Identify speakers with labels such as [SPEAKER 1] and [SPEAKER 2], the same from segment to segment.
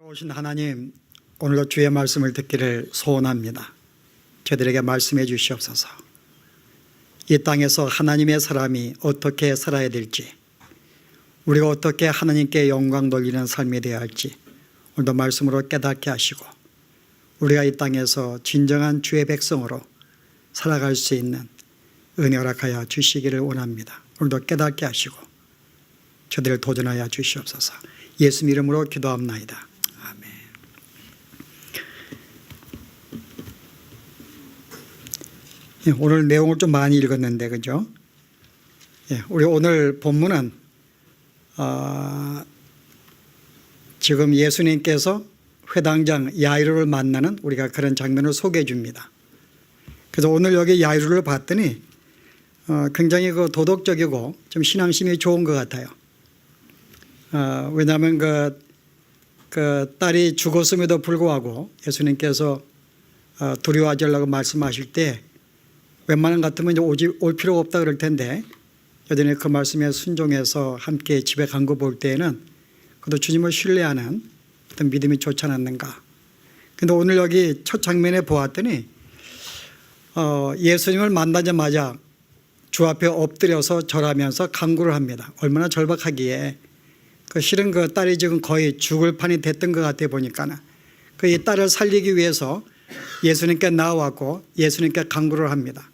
[SPEAKER 1] 오신 하나님, 오늘도 주의 말씀을 듣기를 소원합니다. 저들에게 말씀해 주시옵소서. 이 땅에서 하나님의 사람이 어떻게 살아야 될지, 우리가 어떻게 하나님께 영광 돌리는 삶이 되어야 할지 오늘도 말씀으로 깨닫게 하시고, 우리가 이 땅에서 진정한 주의 백성으로 살아갈 수 있는 은혜 허락하여 주시기를 원합니다. 오늘도 깨닫게 하시고 저들을 도전하여 주시옵소서. 예수 이름으로 기도합나이다. 아멘. 오늘 내용을 좀 많이 읽었는데, 그죠? 우리 오늘 본문은 지금 예수님께서 회당장 야이로를 만나는 우리가 그런 장면을 소개해 줍니다. 그래서 오늘 여기 야이로를 봤더니 굉장히 도덕적이고 좀 신앙심이 좋은 것 같아요. 왜냐하면 그 딸이 죽었음에도 불구하고 예수님께서 두려워하지 말라고 말씀하실 때 웬만한 같으면 이제 올 필요가 없다 그럴 텐데, 여전히 그 말씀에 순종해서 함께 집에 간 거 볼 때에는 그래도 주님을 신뢰하는 어떤 믿음이 좋지 않았는가. 그런데 오늘 여기 첫 장면에 보았더니 예수님을 만나자마자 주 앞에 엎드려서 절하면서 간구를 합니다. 얼마나 절박하기에. 실은 그 딸이 지금 거의 죽을 판이 됐던 것 같아 보니까는 이 딸을 살리기 위해서 예수님께 나와왔고 예수님께 간구를 합니다.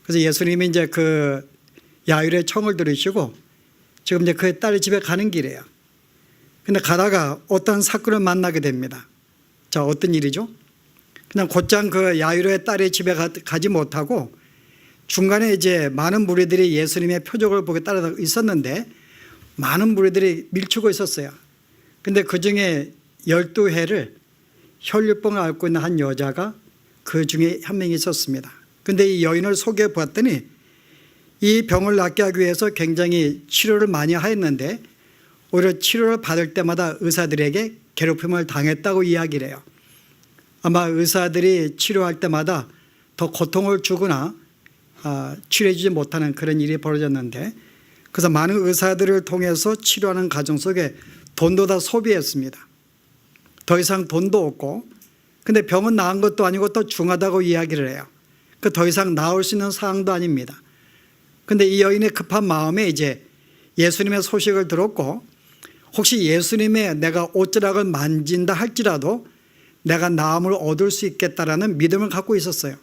[SPEAKER 1] 그래서 예수님이 이제 그 야이로의 청을 들으시고 지금 이제 그 딸이 집에 가는 길이에요. 근데 가다가 어떤 사건을 만나게 됩니다. 자, 어떤 일이죠? 그냥 곧장 그 야이로의 딸의 집에 가지 못하고 중간에 이제 많은 무리들이 예수님의 표적을 보고 따라 있었는데 많은 무리들이 밀치고 있었어요. 근데 그 중에 12해를 혈류병을 앓고 있는 한 여자가 그 중에 한 명이 있었습니다. 근데 이 여인을 소개해 보았더니 이 병을 낫게 하기 위해서 굉장히 치료를 많이 하였는데 오히려 치료를 받을 때마다 의사들에게 괴롭힘을 당했다고 이야기를 해요. 아마 의사들이 치료할 때마다 더 고통을 주거나 치료해 주지 못하는 그런 일이 벌어졌는데, 그래서 많은 의사들을 통해서 치료하는 과정 속에 돈도 다 소비했습니다. 더 이상 돈도 없고, 근데 병은 나은 것도 아니고 또 중하다고 이야기를 해요. 더 이상 나을 수 있는 상황도 아닙니다. 근데 이 여인의 급한 마음에 이제 예수님의 소식을 들었고, 혹시 예수님의 내가 옷자락을 만진다 할지라도 내가 나음을 얻을 수 있겠다라는 믿음을 갖고 있었어요.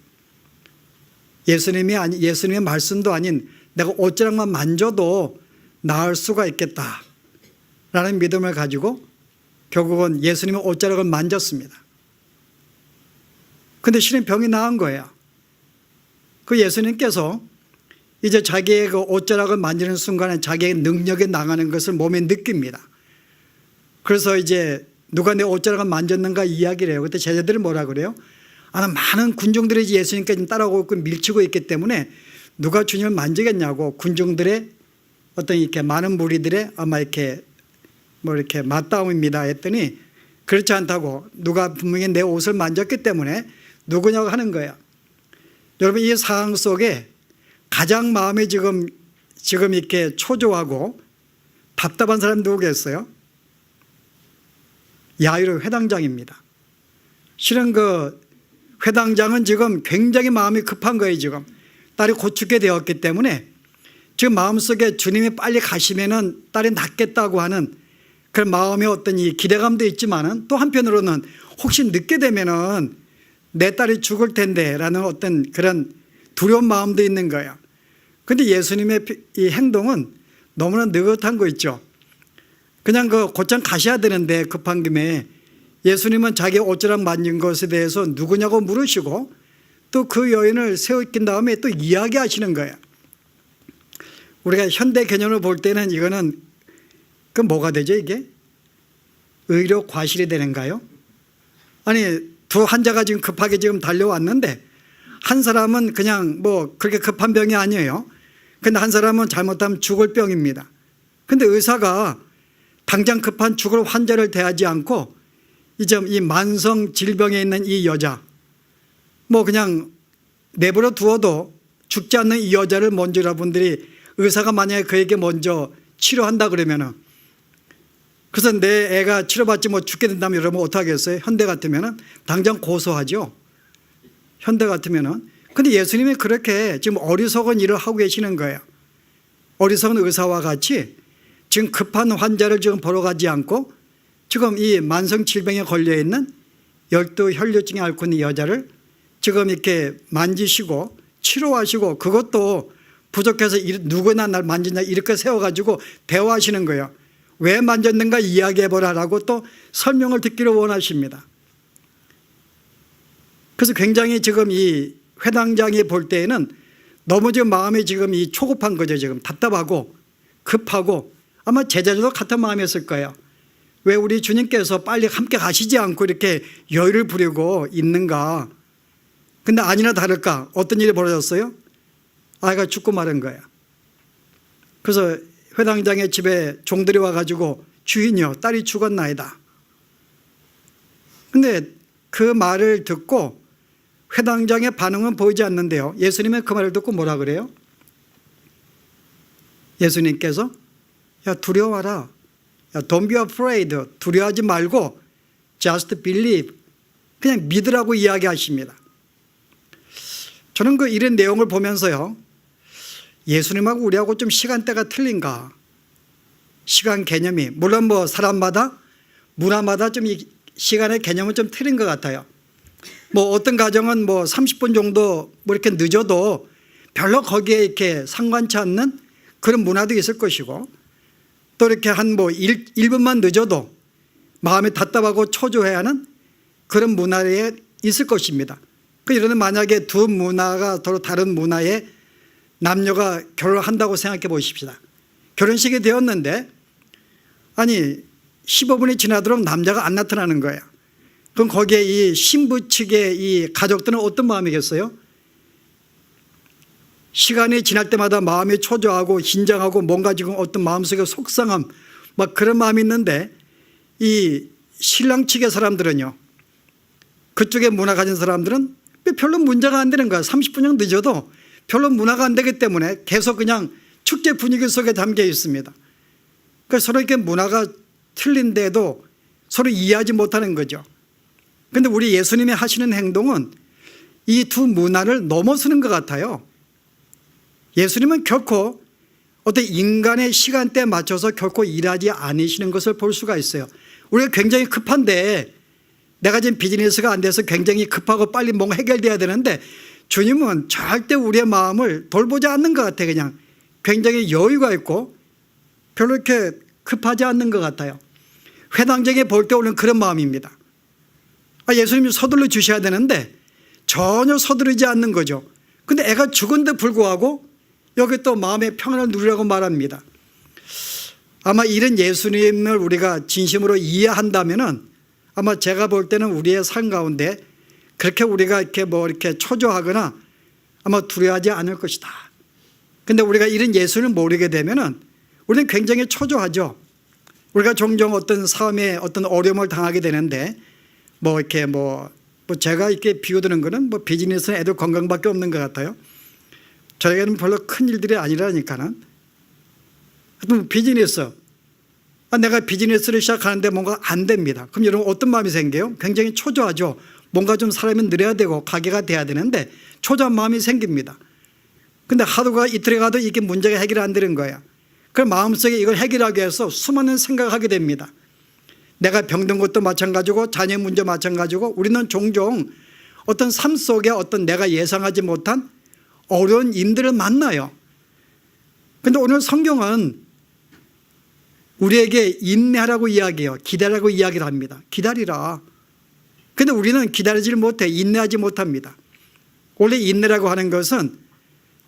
[SPEAKER 1] 예수님의 말씀도 아닌 내가 옷자락만 만져도 나을 수가 있겠다라는 믿음을 가지고 결국은 예수님의 옷자락을 만졌습니다. 그런데 실은 병이 나은 거예요. 그 예수님께서 이제 자기의 그 옷자락을 만지는 순간에 자기의 능력이 나가는 것을 몸에 느낍니다. 그래서 이제 누가 내 옷자락을 만졌는가 이야기를 해요. 그때 제자들이 뭐라 그래요? 많은 군중들이 예수님께 지금 따라오고 있고 밀치고 있기 때문에 누가 주님을 만지겠냐고 군중들의 어떤 이렇게 많은 무리들의 아마 이렇게 이렇게 맞다움입니다 했더니, 그렇지 않다고, 누가 분명히 내 옷을 만졌기 때문에 누구냐고 하는 거예요. 여러분, 이 상황 속에 가장 마음이 지금 이렇게 초조하고 답답한 사람 누구겠어요? 야이로 회당장입니다. 실은 그 회당장은 지금 굉장히 마음이 급한 거예요. 지금 딸이 곧 죽게 되었기 때문에 지금 마음속에 주님이 빨리 가시면은 딸이 낫겠다고 하는 그런 마음의 어떤 이 기대감도 있지만은 또 한편으로는 혹시 늦게 되면은 내 딸이 죽을 텐데 라는 어떤 그런 두려운 마음도 있는 거예요. 그런데 예수님의 이 행동은 너무나 느긋한 거 있죠. 그냥 곧장 가셔야 되는데 급한 김에 예수님은 자기 옷자락 만진 것에 대해서 누구냐고 물으시고 또 그 여인을 세우신 다음에 또 이야기하시는 거예요. 우리가 현대 개념을 볼 때는 이거는 뭐가 되죠, 이게? 의료 과실이 되는가요? 아니, 두 환자가 지금 급하게 지금 달려왔는데 한 사람은 그냥 그렇게 급한 병이 아니에요. 근데 한 사람은 잘못하면 죽을 병입니다. 근데 의사가 당장 급한 죽을 환자를 대하지 않고 이 만성 질병에 있는 이 여자, 그냥 내버려 두어도 죽지 않는 이 여자를 먼저 여러분들이 의사가 만약에 그에게 먼저 치료한다 그러면은 그래서 내 애가 치료받지 못 죽게 된다면 여러분 어떡하겠어요? 현대 같으면은 당장 고소하죠. 현대 같으면은. 근데 예수님이 그렇게 지금 어리석은 일을 하고 계시는 거예요. 어리석은 의사와 같이 지금 급한 환자를 지금 보러 가지 않고 지금 이 만성 질병에 걸려 있는 열두 혈류증에 앓고 있는 여자를 지금 이렇게 만지시고 치료하시고, 그것도 부족해서 누구나 날 만지냐 이렇게 세워가지고 대화하시는 거예요. 왜 만졌는가 이야기해보라라고 또 설명을 듣기를 원하십니다. 그래서 굉장히 지금 이 회당장이 볼 때에는 너무 지금 마음이 지금 이 초급한 거죠. 지금 답답하고 급하고, 아마 제자들도 같은 마음이었을 거예요. 왜 우리 주님께서 빨리 함께 가시지 않고 이렇게 여유를 부리고 있는가. 근데 아니나 다를까 어떤 일이 벌어졌어요? 아이가 죽고 마른 거예요. 그래서 회당장의 집에 종들이 와가지고 주인이요, 딸이 죽었나이다. 근데 그 말을 듣고 회당장의 반응은 보이지 않는데요, 예수님은 그 말을 듣고 뭐라 그래요? 예수님께서 야, 두려워하라. 야, don't be afraid. 두려워하지 말고 just believe. 그냥 믿으라고 이야기하십니다. 저는 그 이런 내용을 보면서요, 예수님하고 우리하고 좀 시간대가 틀린가. 시간 개념이 물론 뭐 사람마다 문화마다 좀 이 시간의 개념은 좀 틀린 것 같아요. 뭐 어떤 가정은 뭐 30분 정도 뭐 이렇게 늦어도 별로 거기에 이렇게 상관치 않는 그런 문화도 있을 것이고, 또 이렇게 한 뭐 1분만 늦어도 마음이 답답하고 초조해야 하는 그런 문화에 있을 것입니다. 이러면 만약에 두 문화가 서로 다른 문화에 남녀가 결혼한다고 생각해 보십시다. 결혼식이 되었는데 아니 15분이 지나도록 남자가 안 나타나는 거예요. 그럼 거기에 이 신부 측의 이 가족들은 어떤 마음이겠어요? 시간이 지날 때마다 마음이 초조하고 긴장하고 뭔가 지금 어떤 마음속에 속상함 막 그런 마음이 있는데, 이 신랑 측의 사람들은요, 그쪽에 문화 가진 사람들은 별로 문제가 안 되는 거야. 30분 늦어도 별로 문화가 안 되기 때문에 계속 그냥 축제 분위기 속에 담겨 있습니다. 그래서 서로 이렇게 문화가 틀린데도 서로 이해하지 못하는 거죠. 그런데 우리 예수님이 하시는 행동은 이 두 문화를 넘어서는 것 같아요. 예수님은 결코 어떤 인간의 시간대에 맞춰서 결코 일하지 않으시는 것을 볼 수가 있어요. 우리가 굉장히 급한데, 내가 지금 비즈니스가 안 돼서 굉장히 급하고 빨리 뭔가 해결돼야 되는데 주님은 절대 우리의 마음을 돌보지 않는 것 같아요. 그냥 굉장히 여유가 있고 별로 이렇게 급하지 않는 것 같아요. 회당장에 볼 때 오는 그런 마음입니다. 예수님이 서둘러 주셔야 되는데 전혀 서두르지 않는 거죠. 근데 애가 죽은데 불구하고 여기 또 마음의 평안을 누리라고 말합니다. 아마 이런 예수님을 우리가 진심으로 이해한다면은 아마 제가 볼 때는 우리의 삶 가운데 그렇게 우리가 이렇게 초조하거나 아마 두려워하지 않을 것이다. 근데 우리가 이런 예수를 모르게 되면은 우리는 굉장히 초조하죠. 우리가 종종 어떤 삶에 어떤 어려움을 당하게 되는데 제가 이렇게 비유드는 거는 비즈니스는 애들 건강밖에 없는 것 같아요. 저에게는 별로 큰 일들이 아니라니까는. 비즈니스. 내가 비즈니스를 시작하는데 뭔가 안 됩니다. 그럼 여러분 어떤 마음이 생겨요? 굉장히 초조하죠. 뭔가 좀 사람이 느려야 되고 가게가 돼야 되는데 초조한 마음이 생깁니다. 근데 하루가 이틀에 가도 이게 문제가 해결이 안 되는 거야. 그럼 마음속에 이걸 해결하기 위해서 수많은 생각을 하게 됩니다. 내가 병든 것도 마찬가지고 자녀 문제 마찬가지고 우리는 종종 어떤 삶 속에 어떤 내가 예상하지 못한 어려운 인들을 만나요. 그런데 오늘 성경은 우리에게 인내하라고 이야기해요. 기다리라고 이야기를 합니다. 기다리라. 그런데 우리는 기다리질 못해. 인내하지 못합니다. 원래 인내라고 하는 것은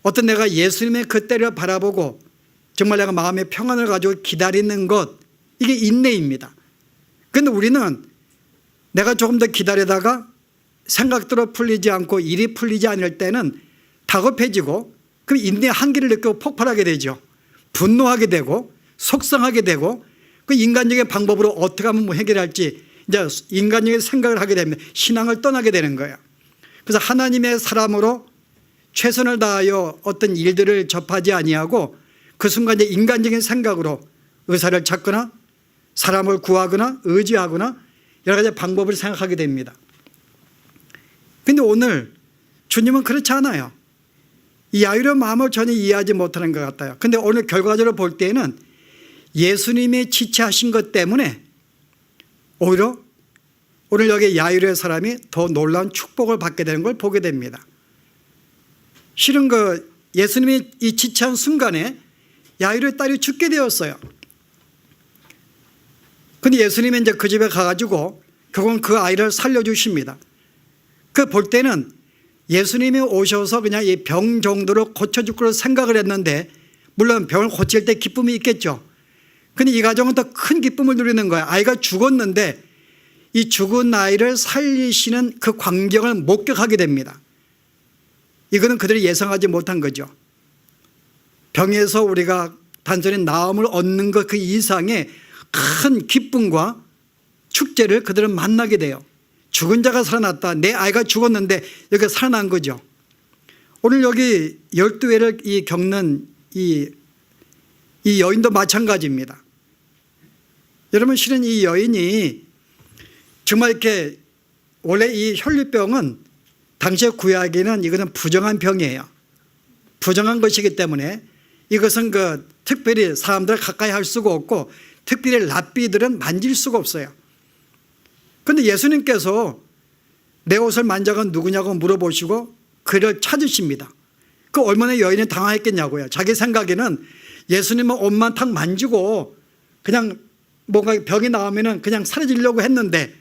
[SPEAKER 1] 어떤 내가 예수님의 그 때를 바라보고 정말 내가 마음의 평안을 가지고 기다리는 것, 이게 인내입니다. 그런데 우리는 내가 조금 더 기다리다가 생각대로 풀리지 않고 일이 풀리지 않을 때는 다급해지고 그럼 인내의 한계를 느끼고 폭발하게 되죠. 분노하게 되고 속상하게 되고 그 인간적인 방법으로 어떻게 하면 해결할지 이제 인간적인 생각을 하게 됩니다. 신앙을 떠나게 되는 거예요. 그래서 하나님의 사람으로 최선을 다하여 어떤 일들을 접하지 아니하고 그 순간 이제 인간적인 생각으로 의사를 찾거나 사람을 구하거나 의지하거나 여러 가지 방법을 생각하게 됩니다. 그런데 오늘 주님은 그렇지 않아요. 이 야유의 마음을 전혀 이해하지 못하는 것 같아요. 그런데 오늘 결과적으로 볼 때에는 예수님이 지체하신 것 때문에 오히려 오늘 여기 야유의 사람이 더 놀라운 축복을 받게 되는 걸 보게 됩니다. 실은 예수님이 이 지체한 순간에 야유의 딸이 죽게 되었어요. 근데 예수님이 이제 그 집에 가가지고 결국은 그 아이를 살려주십니다. 그 볼 때는 예수님이 오셔서 그냥 이 병 정도로 고쳐줄 거로 생각을 했는데, 물론 병을 고칠 때 기쁨이 있겠죠. 근데 이 가정은 더 큰 기쁨을 누리는 거예요. 아이가 죽었는데 이 죽은 아이를 살리시는 그 광경을 목격하게 됩니다. 이거는 그들이 예상하지 못한 거죠. 병에서 우리가 단순히 나음을 얻는 것 그 이상의 큰 기쁨과 축제를 그들은 만나게 돼요. 죽은 자가 살아났다. 내 아이가 죽었는데 여기가 살아난 거죠. 오늘 여기 12회를 겪는 이 여인도 마찬가지입니다. 여러분, 실은 이 여인이 정말 이렇게, 원래 이 혈류병은 당시의 구약에는 이거는 부정한 병이에요. 부정한 것이기 때문에 이것은 특별히 사람들 가까이 할 수가 없고 특별히 랍비들은 만질 수가 없어요. 그런데 예수님께서 내 옷을 만져간 누구냐고 물어보시고 그를 찾으십니다. 그 얼마나 여인이 당황했겠냐고요. 자기 생각에는 예수님은 옷만 탁 만지고 그냥 뭔가 병이 나오면 그냥 사라지려고 했는데,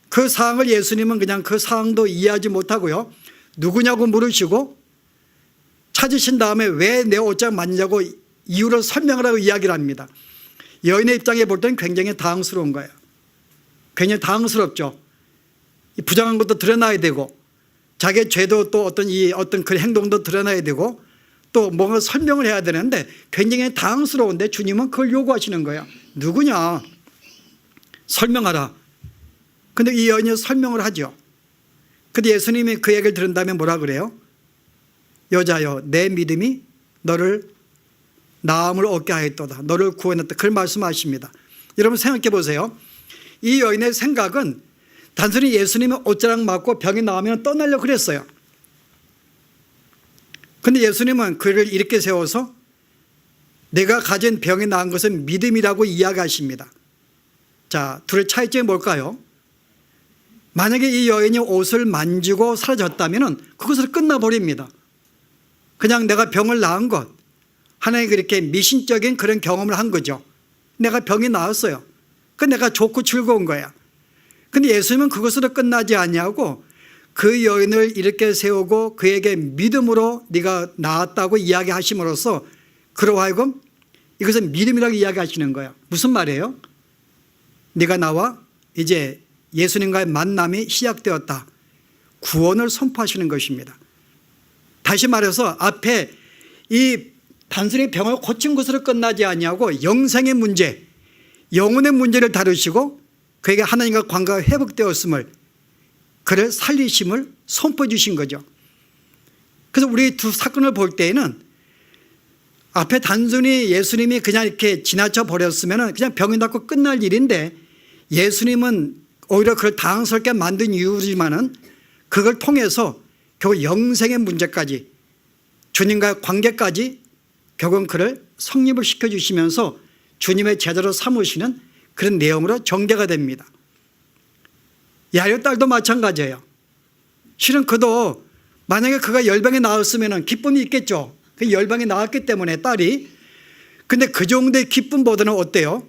[SPEAKER 1] 그 상황을 예수님은 그냥 그 상황도 이해하지 못하고요, 누구냐고 물으시고 찾으신 다음에 왜 내 옷장 만지냐고 이유를 설명을 하고 이야기를 합니다. 여인의 입장에 볼 때는 굉장히 당황스러운 거예요. 굉장히 당황스럽죠. 부정한 것도 드러나야 되고 자기의 죄도 또 어떤 그 행동도 드러나야 되고 또 뭔가 설명을 해야 되는데 굉장히 당황스러운데 주님은 그걸 요구하시는 거예요. 누구냐? 설명하라. 근데 이 여인이 설명을 하죠. 근데 예수님이 그 얘기를 들은 다음에 뭐라 그래요? 여자여, 내 믿음이 너를 나음을 얻게 하였도다. 너를 구원했다. 그걸 말씀하십니다. 여러분 생각해 보세요. 이 여인의 생각은 단순히 예수님의 옷자락 맞고 병이 나오면 떠나려고 그랬어요. 그런데 예수님은 그를 이렇게 세워서 내가 가진 병이 나은 것은 믿음이라고 이야기하십니다. 자, 둘의 차이점이 뭘까요? 만약에 이 여인이 옷을 만지고 사라졌다면 그것으로 끝나버립니다. 그냥 내가 병을 나은 것, 하나의 그렇게 미신적인 그런 경험을 한 거죠. 내가 병이 나았어요. 그 내가 좋고 즐거운 거야. 근데 예수님은 그것으로 끝나지 않냐고 그 여인을 이렇게 세우고 그에게 믿음으로 네가 나았다고 이야기하심으로써 그로 하여금 이것은 믿음이라고 이야기하시는 거예요. 무슨 말이에요? 네가 나와 이제 예수님과의 만남이 시작되었다. 구원을 선포하시는 것입니다. 다시 말해서 앞에 이 단순히 병을 고친 것으로 끝나지 않냐고 영생의 문제, 영혼의 문제를 다루시고 그에게 하나님과 관계가 회복되었음을, 그를 살리심을 선포해 주신 거죠. 그래서 우리 두 사건을 볼 때에는 앞에 단순히 예수님이 그냥 이렇게 지나쳐 버렸으면 그냥 병이 낫고 끝날 일인데, 예수님은 오히려 그걸 당황스럽게 만든 이유지만은 그걸 통해서 결국 영생의 문제까지, 주님과의 관계까지 결국은 그를 성립을 시켜주시면서 주님의 제자로 삼으시는 그런 내용으로 전개가 됩니다. 야이로 딸도 마찬가지예요. 실은 그도 만약에 그가 열병에 나았으면 기쁨이 있겠죠. 그 열병에 나왔기 때문에 딸이. 근데 그 정도의 기쁨보다는 어때요?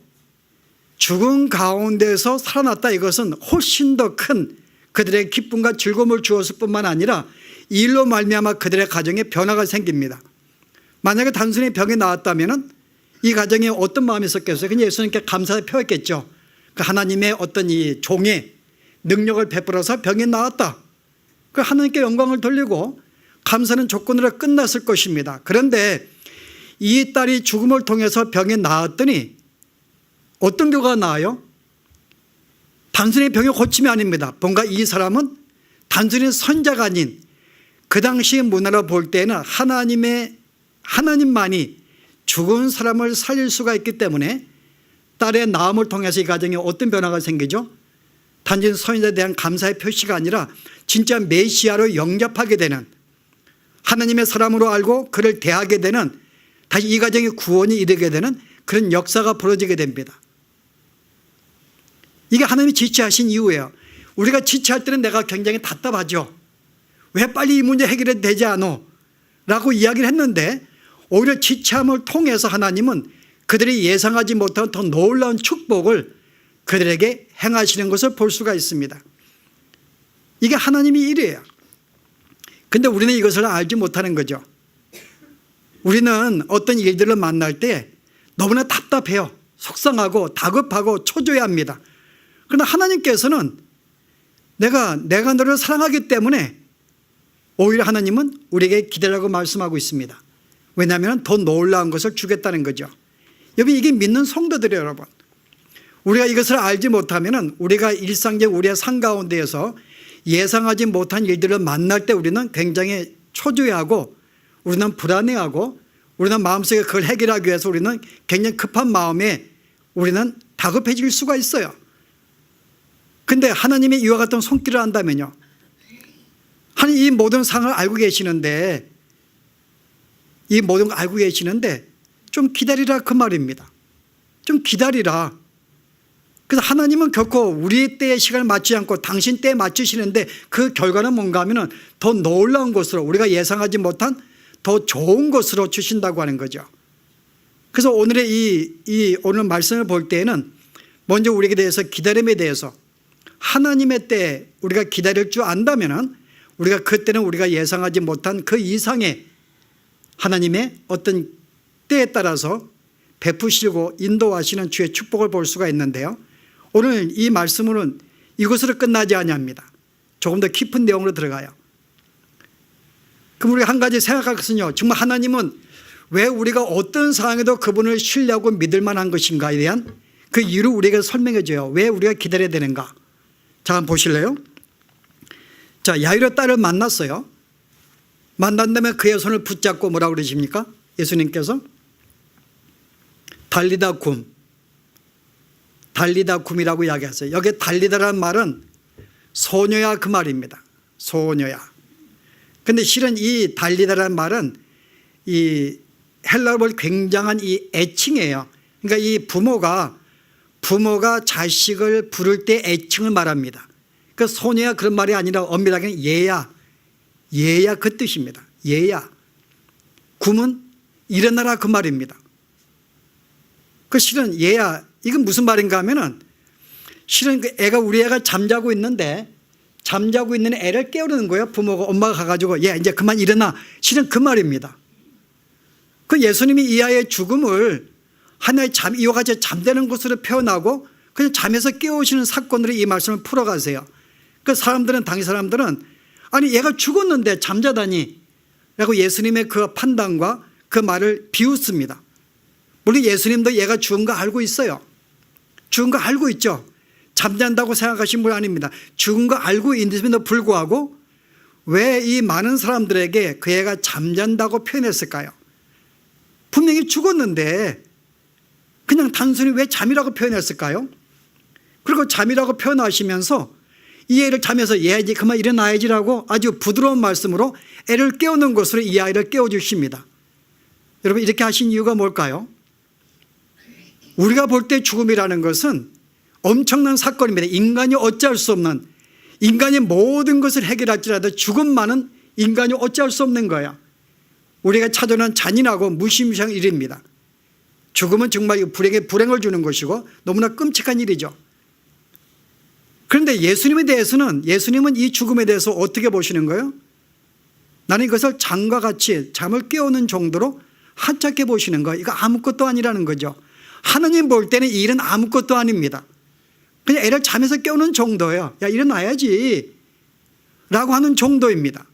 [SPEAKER 1] 죽은 가운데서 살아났다, 이것은 훨씬 더 큰 그들의 기쁨과 즐거움을 주었을 뿐만 아니라 이 일로 말미암아 그들의 가정에 변화가 생깁니다. 만약에 단순히 병이 나았다면 이 가정에 어떤 마음이 있었겠어요? 그냥 예수님께 감사를 표했겠죠. 그 하나님의 어떤 이 종의 능력을 베풀어서 병이 나았다. 그 하나님께 영광을 돌리고 감사는 조건으로 끝났을 것입니다. 그런데 이 딸이 죽음을 통해서 병이 나았더니 어떤 결과가 나와요? 단순히 병의 고침이 아닙니다. 뭔가 이 사람은 단순히 선자가 아닌, 그 당시 문화로 볼 때는 하나님만이 죽은 사람을 살릴 수가 있기 때문에 딸의 낳음을 통해서 이 가정에 어떤 변화가 생기죠? 단지 선인에 대한 감사의 표시가 아니라 진짜 메시아로 영접하게 되는, 하나님의 사람으로 알고 그를 대하게 되는, 다시 이 가정의 구원이 이르게 되는 그런 역사가 벌어지게 됩니다. 이게 하나님이 지체하신 이유예요. 우리가 지체할 때는 내가 굉장히 답답하죠. 왜 빨리 이 문제 해결이 되지 않아? 라고 이야기를 했는데, 오히려 지체함을 통해서 하나님은 그들이 예상하지 못한 더 놀라운 축복을 그들에게 행하시는 것을 볼 수가 있습니다. 이게 하나님의 일이에요. 근데 우리는 이것을 알지 못하는 거죠. 우리는 어떤 일들을 만날 때 너무나 답답해요. 속상하고 다급하고 초조해합니다. 그러나 하나님께서는 내가 너를 사랑하기 때문에 오히려 하나님은 우리에게 기다리라고 말씀하고 있습니다. 왜냐하면 더 놀라운 것을 주겠다는 거죠. 여러분, 이게 믿는 성도들이에요, 여러분. 우리가 이것을 알지 못하면 우리가 일상적 우리의 삶 가운데에서 예상하지 못한 일들을 만날 때 우리는 굉장히 초조해하고, 우리는 불안해하고, 우리는 마음속에 그걸 해결하기 위해서 우리는 굉장히 급한 마음에 우리는 다급해질 수가 있어요. 근데 하나님의 이와 같은 손길을 한다면요, 하나님 이 모든 상을 알고 계시는데, 이 모든 걸 알고 계시는데 좀 기다리라, 그 말입니다. 좀 기다리라. 그래서 하나님은 결코 우리 때의 시간을 맞추지 않고 당신 때에 맞추시는데, 그 결과는 뭔가 하면 더 놀라운 것으로, 우리가 예상하지 못한 더 좋은 것으로 주신다고 하는 거죠. 그래서 오늘의 오늘 말씀을 볼 때에는 먼저 우리에게 대해서 기다림에 대해서, 하나님의 때에 우리가 기다릴 줄 안다면 우리가 그때는 우리가 예상하지 못한 그 이상의 하나님의 어떤 때에 따라서 베푸시고 인도하시는 주의 축복을 볼 수가 있는데요, 오늘 이 말씀은 이것으로 끝나지 아니합니다. 조금 더 깊은 내용으로 들어가요. 그럼 우리가 한 가지 생각할 것은요, 정말 하나님은 왜 우리가 어떤 상황에도 그분을 신뢰하고 믿을 만한 것인가에 대한 그 이유를 우리에게 설명해 줘요. 왜 우리가 기다려야 되는가. 자, 한번 보실래요? 자, 야이로 딸을 만났어요. 만난 다음에 그의 손을 붙잡고 뭐라고 그러십니까? 예수님께서 달리다 굼이라고 이야기하세요. 여기 달리다라는 말은 소녀야, 그 말입니다. 소녀야. 근데 실은 이 달리다라는 말은 이 헬라어로 굉장한 이 애칭이에요. 그러니까 이 부모가 자식을 부를 때 애칭을 말합니다. 그 소녀야 그런 말이 아니라 엄밀하게는 얘야 그 뜻입니다. 얘야. 굼은 일어나라, 그 말입니다. 그 실은 얘야, 이건 무슨 말인가 하면은, 실은 그 우리 애가 잠자고 있는데, 잠자고 있는 애를 깨우는 거예요. 부모가, 엄마가 가가지고 얘 이제 그만 일어나. 실은 그 말입니다. 그 예수님이 이 아이의 죽음을 하나의 이와 같이 잠드는 것으로 표현하고 그냥 잠에서 깨우시는 사건으로 이 말씀을 풀어가세요. 그 당시 사람들은 아니 얘가 죽었는데 잠자다니 라고 예수님의 그 판단과 그 말을 비웃습니다. 물론 예수님도 얘가 죽은 거 알고 있어요. 죽은 거 알고 있죠. 잠잔다고 생각하신 분 아닙니다. 죽은 거 알고 있는데도 불구하고 왜 이 많은 사람들에게 그 애가 잠잔다고 표현했을까요? 분명히 죽었는데 그냥 단순히 왜 잠이라고 표현했을까요? 그리고 잠이라고 표현하시면서 이 애를 잠에서 얘 이제 그만 일어나야지라고 아주 부드러운 말씀으로 애를 깨우는 것으로 이 아이를 깨워주십니다. 여러분, 이렇게 하신 이유가 뭘까요? 우리가 볼 때 죽음이라는 것은 엄청난 사건입니다. 인간이 어찌할 수 없는, 인간이 모든 것을 해결할지라도 죽음만은 인간이 어찌할 수 없는 거야. 우리가 찾아오는 잔인하고 무시무시한 일입니다. 죽음은 정말 불행을 주는 것이고 너무나 끔찍한 일이죠. 그런데 예수님에 대해서는, 예수님은 이 죽음에 대해서 어떻게 보시는 거예요? 나는 이것을 잠과 같이 잠을 깨우는 정도로 한착해 보시는 거예요. 이거 아무것도 아니라는 거죠. 하나님 볼 때는 이 일은 아무것도 아닙니다. 그냥 애를 잠에서 깨우는 정도예요. 야, 일어나야지 라고 하는 정도입니다.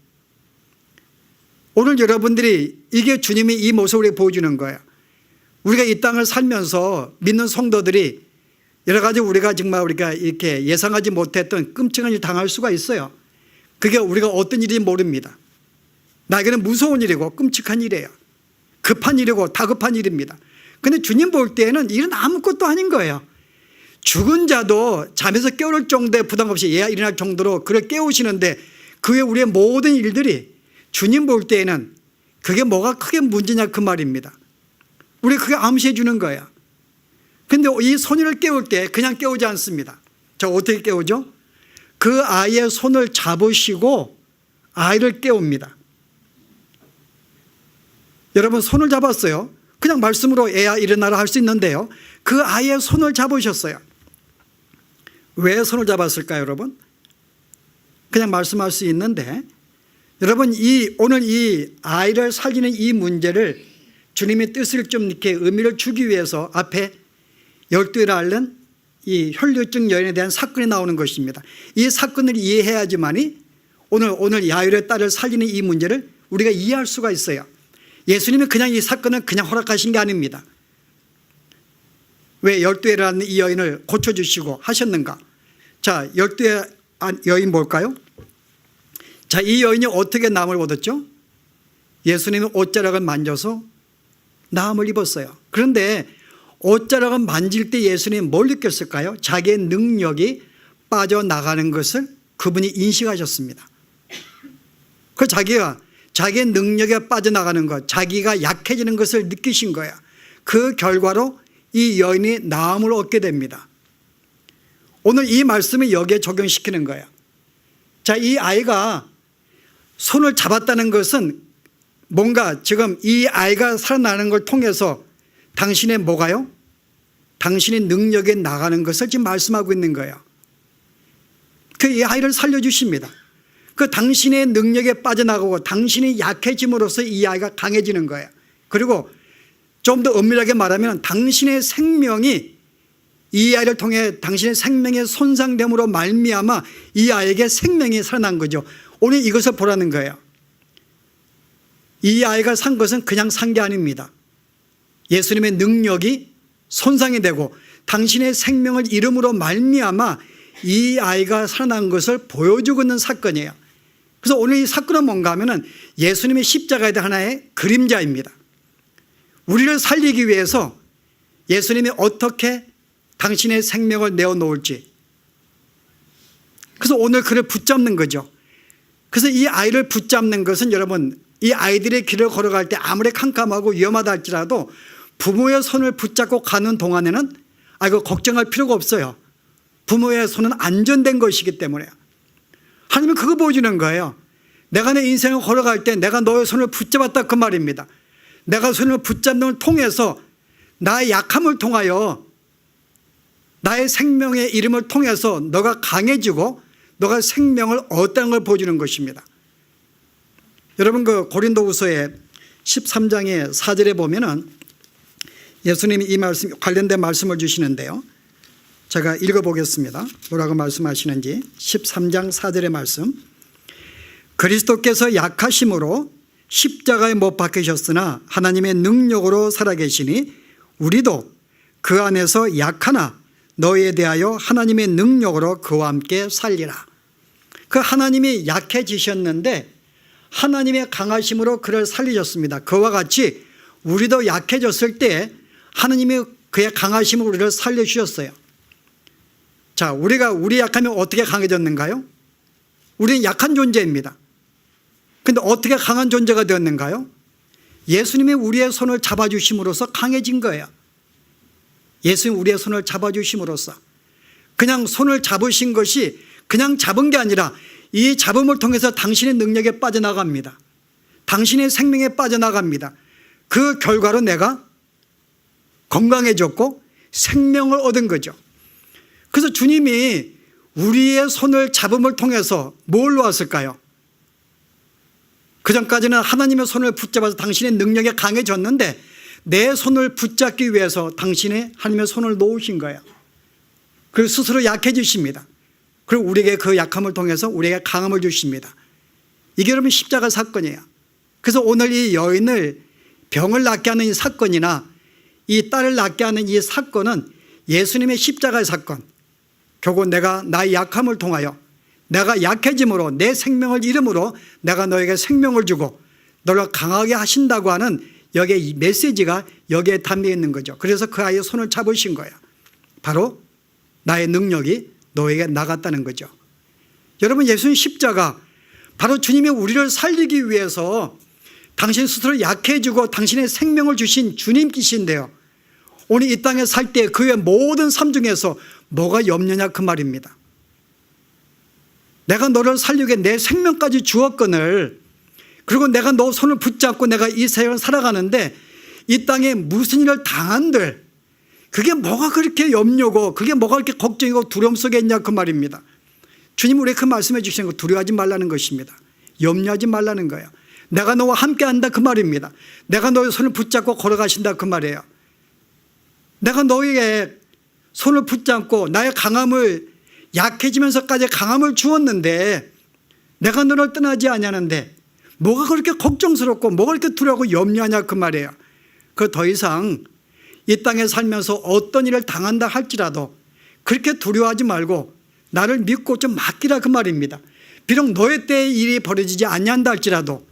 [SPEAKER 1] 오늘 여러분들이 이게 주님이 이 모습을 우리에게 보여주는 거예요. 우리가 이 땅을 살면서 믿는 성도들이 여러 가지 우리가 이렇게 예상하지 못했던 끔찍한 일 당할 수가 있어요. 그게 우리가 어떤 일인지 모릅니다. 나에게는 무서운 일이고 끔찍한 일이에요. 급한 일이고 다급한 일입니다. 근데 주님 볼 때에는 이건 아무것도 아닌 거예요. 죽은 자도 잠에서 깨울 정도의 부담 없이 예야 일어날 정도로 그를 깨우시는데 그 외 우리의 모든 일들이 주님 볼 때에는 그게 뭐가 크게 문제냐 그 말입니다. 우리 그게 암시해 주는 거예요. 근데 이 소녀를 깨울 때 그냥 깨우지 않습니다. 자, 어떻게 깨우죠? 그 아이의 손을 잡으시고 아이를 깨웁니다. 여러분 손을 잡았어요. 그냥 말씀으로 애야 일어나라 할 수 있는데요. 그 아이의 손을 잡으셨어요. 왜 손을 잡았을까요, 여러분? 그냥 말씀할 수 있는데 여러분 오늘 이 아이를 살리는 이 문제를 주님의 뜻을 좀 이렇게 의미를 주기 위해서 앞에 12를 앓는 이 혈류증 여인에 대한 사건이 나오는 것입니다. 이 사건을 이해해야지만이 오늘 야일의 딸을 살리는 이 문제를 우리가 이해할 수가 있어요. 예수님이 그냥 이 사건을 그냥 허락하신 게 아닙니다. 왜 12회를 앓는 이 여인을 고쳐주시고 하셨는가? 자, 12회 여인 뭘까요? 자, 이 여인이 어떻게 나음을 얻었죠? 예수님이 옷자락을 만져서 나음을 입었어요. 그런데 옷자락을 만질 때 예수님이 뭘 느꼈을까요? 자기의 능력이 빠져나가는 것을 그분이 인식하셨습니다. 그 자기의 능력에 빠져나가는 것, 자기가 약해지는 것을 느끼신 거야. 그 결과로 이 여인이 나음을 얻게 됩니다. 오늘 이 말씀을 여기에 적용시키는 거예요. 자, 이 아이가 손을 잡았다는 것은 뭔가 지금 이 아이가 살아나는 걸 통해서 당신의 뭐가요? 당신의 능력에 나가는 것을 지금 말씀하고 있는 거예요. 그 이 아이를 살려주십니다. 그 당신의 능력에 빠져나가고 당신이 약해짐으로써 이 아이가 강해지는 거예요. 그리고 좀 더 엄밀하게 말하면 당신의 생명이 이 아이를 통해 당신의 생명의 손상됨으로 말미암아 이 아이에게 생명이 살아난 거죠. 오늘 이것을 보라는 거예요. 이 아이가 산 것은 그냥 산 게 아닙니다. 예수님의 능력이 손상이 되고 당신의 생명을 잃음으로 말미암아 이 아이가 살아난 것을 보여주고 있는 사건이에요. 그래서 오늘 이 사건은 뭔가 하면은 예수님의 십자가에 대한 하나의 그림자입니다. 우리를 살리기 위해서 예수님이 어떻게 당신의 생명을 내어놓을지. 그래서 오늘 그를 붙잡는 거죠. 그래서 이 아이를 붙잡는 것은 여러분 이 아이들의 길을 걸어갈 때 아무리 캄캄하고 위험하다 할지라도 부모의 손을 붙잡고 가는 동안에는 이거 걱정할 필요가 없어요. 부모의 손은 안전된 것이기 때문에. 하나님은 그거 보여주는 거예요. 내가 내 인생을 걸어갈 때 내가 너의 손을 붙잡았다 그 말입니다. 내가 손을 붙잡는 걸 통해서 나의 약함을 통하여 나의 생명의 이름을 통해서 너가 강해지고 너가 생명을 얻었다는 걸 보여주는 것입니다. 여러분 그 고린도후서의 13장의 4절에 보면은 예수님이 이 말씀 관련된 말씀을 주시는데요. 제가 읽어보겠습니다. 뭐라고 말씀하시는지 13장 4절의 말씀. 그리스도께서 약하심으로 십자가에 못 박히셨으나 하나님의 능력으로 살아계시니 우리도 그 안에서 약하나 너희에 대하여 하나님의 능력으로 그와 함께 살리라. 그 하나님이 약해지셨는데 하나님의 강하심으로 그를 살리셨습니다. 그와 같이 우리도 약해졌을 때 하나님이 그의 강하심으로 우리를 살려주셨어요. 자, 우리 약하면 어떻게 강해졌는가요? 우리는 약한 존재입니다. 그런데 어떻게 강한 존재가 되었는가요? 예수님이 우리의 손을 잡아주심으로써 강해진 거예요. 예수님 우리의 손을 잡아주심으로써. 그냥 손을 잡으신 것이 그냥 잡은 게 아니라 이 잡음을 통해서 당신의 능력에 빠져나갑니다. 당신의 생명에 빠져나갑니다. 그 결과로 내가 건강해졌고 생명을 얻은 거죠. 그래서 주님이 우리의 손을 잡음을 통해서 뭘 놓았을까요? 그전까지는 하나님의 손을 붙잡아서 당신의 능력에 강해졌는데 내 손을 붙잡기 위해서 당신의 하나님의 손을 놓으신 거예요. 그리고 스스로 약해지십니다. 그리고 우리에게 그 약함을 통해서 우리에게 강함을 주십니다. 이게 여러분 십자가 사건이에요. 그래서 오늘 이 여인을 병을 낫게 하는 이 사건이나 이 딸을 낫게 하는 이 사건은 예수님의 십자가의 사건. 결국 내가 나의 약함을 통하여 내가 약해짐으로 내 생명을 잃음으로 내가 너에게 생명을 주고 너를 강하게 하신다고 하는 여기에 이 메시지가 여기에 담겨 있는 거죠. 그래서 그 아이의 손을 잡으신 거예요. 바로 나의 능력이 너에게 나갔다는 거죠. 여러분, 예수님 십자가, 바로 주님이 우리를 살리기 위해서 당신 스스로 약해지고 당신의 생명을 주신 주님이신데요, 오늘 이 땅에 살 때 그의 모든 삶 중에서 뭐가 염려냐 그 말입니다. 내가 너를 살리기 위해 내 생명까지 주었거늘, 그리고 내가 너 손을 붙잡고 내가 이 세상을 살아가는데 이 땅에 무슨 일을 당한들 그게 뭐가 그렇게 염려고 그게 뭐가 그렇게 걱정이고 두려움 속에 있냐 그 말입니다. 주님 우리에게 그 말씀해 주시는 거, 두려워하지 말라는 것입니다. 염려하지 말라는 거예요. 내가 너와 함께 한다 그 말입니다. 내가 너의 손을 붙잡고 걸어가신다 그 말이에요. 내가 너에게 손을 붙잡고 나의 강함을, 약해지면서까지 강함을 주었는데 내가 너를 떠나지 아니하는데 뭐가 그렇게 걱정스럽고 뭐가 그렇게 두려워하고 염려하냐 그 말이에요. 그 더 이상 이 땅에 살면서 어떤 일을 당한다 할지라도 그렇게 두려워하지 말고 나를 믿고 좀 맡기라 그 말입니다. 비록 너의 때에 일이 벌어지지 아니한다 할지라도,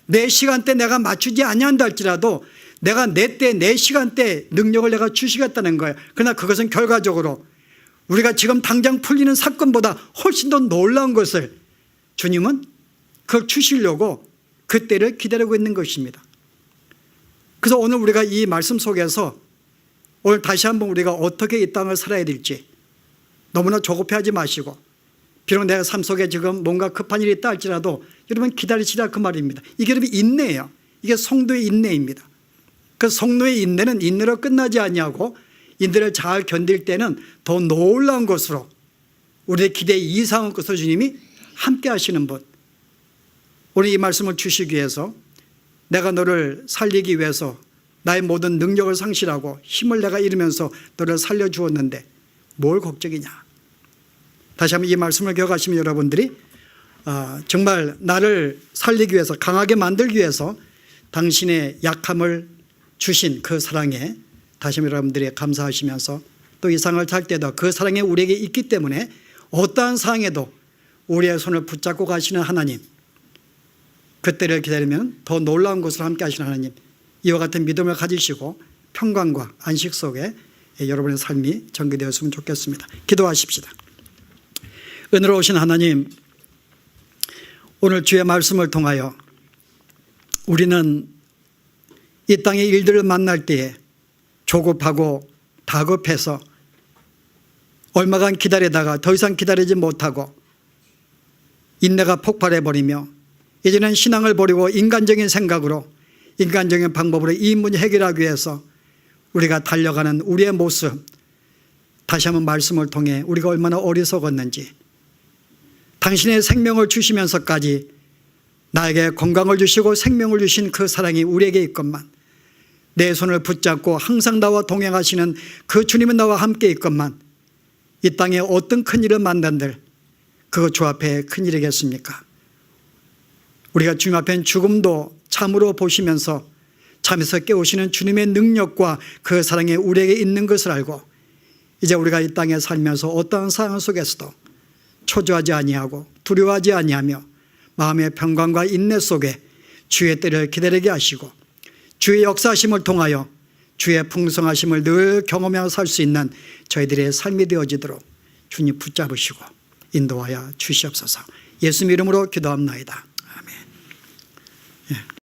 [SPEAKER 1] 내 시간대 내가 맞추지 아니한다 할지라도 내가 내 때 내 시간대 능력을 내가 주시겠다는 거예요. 그러나 그것은 결과적으로 우리가 지금 당장 풀리는 사건보다 훨씬 더 놀라운 것을 주님은 그걸 주시려고 그때를 기다리고 있는 것입니다. 그래서 오늘 우리가 이 말씀 속에서 오늘 다시 한번 우리가 어떻게 이 땅을 살아야 될지 너무나 조급해하지 마시고, 비록 내가 삶 속에 지금 뭔가 급한 일이 있다 할지라도 여러분 기다리시라 그 말입니다. 이게 여러분 인내예요. 이게 성도의 인내입니다. 그 성도의 인내는 인내로 끝나지 아니하고 인내를 잘 견딜 때는 더 놀라운 것으로 우리의 기대 이상한 것으로 주님이 함께 하시는 분, 오늘 이 말씀을 주시기 위해서 내가 너를 살리기 위해서 나의 모든 능력을 상실하고 힘을 내가 잃으면서 너를 살려주었는데 뭘 걱정이냐. 다시 한번 이 말씀을 기억하시면 여러분들이 정말 나를 살리기 위해서, 강하게 만들기 위해서 당신의 약함을 주신 그 사랑에 다시 한번 여러분들이 감사하시면서 또 이 상을 살 때도 그 사랑이 우리에게 있기 때문에 어떠한 상황에도 우리의 손을 붙잡고 가시는 하나님, 그때를 기다리면 더 놀라운 것을 함께 하시는 하나님, 이와 같은 믿음을 가지시고 평강과 안식 속에 여러분의 삶이 전개되었으면 좋겠습니다. 기도하십시다. 은혜로우신 하나님, 오늘 주의 말씀을 통하여 우리는 이 땅의 일들을 만날 때에 조급하고 다급해서 얼마간 기다리다가 더 이상 기다리지 못하고 인내가 폭발해버리며 이제는 신앙을 버리고 인간적인 생각으로, 인간적인 방법으로 이 문제 해결하기 위해서 우리가 달려가는 우리의 모습, 다시 한번 말씀을 통해 우리가 얼마나 어리석었는지, 당신의 생명을 주시면서까지 나에게 건강을 주시고 생명을 주신 그 사랑이 우리에게 있건만, 내 손을 붙잡고 항상 나와 동행하시는 그 주님은 나와 함께 있건만 이 땅에 어떤 큰일을 만난들 그거 주 앞에 큰일이겠습니까? 우리가 주님 앞엔 죽음도 참으로 보시면서 잠에서 깨우시는 주님의 능력과 그 사랑이 우리에게 있는 것을 알고 이제 우리가 이 땅에 살면서 어떠한 상황 속에서도 초조하지 아니하고 두려워하지 아니하며 마음의 평강과 인내 속에 주의 때를 기다리게 하시고 주의 역사하심을 통하여 주의 풍성하심을 늘 경험하며 살 수 있는 저희들의 삶이 되어지도록 주님 붙잡으시고 인도하여 주시옵소서. 예수 이름으로 기도합나이다. 아멘.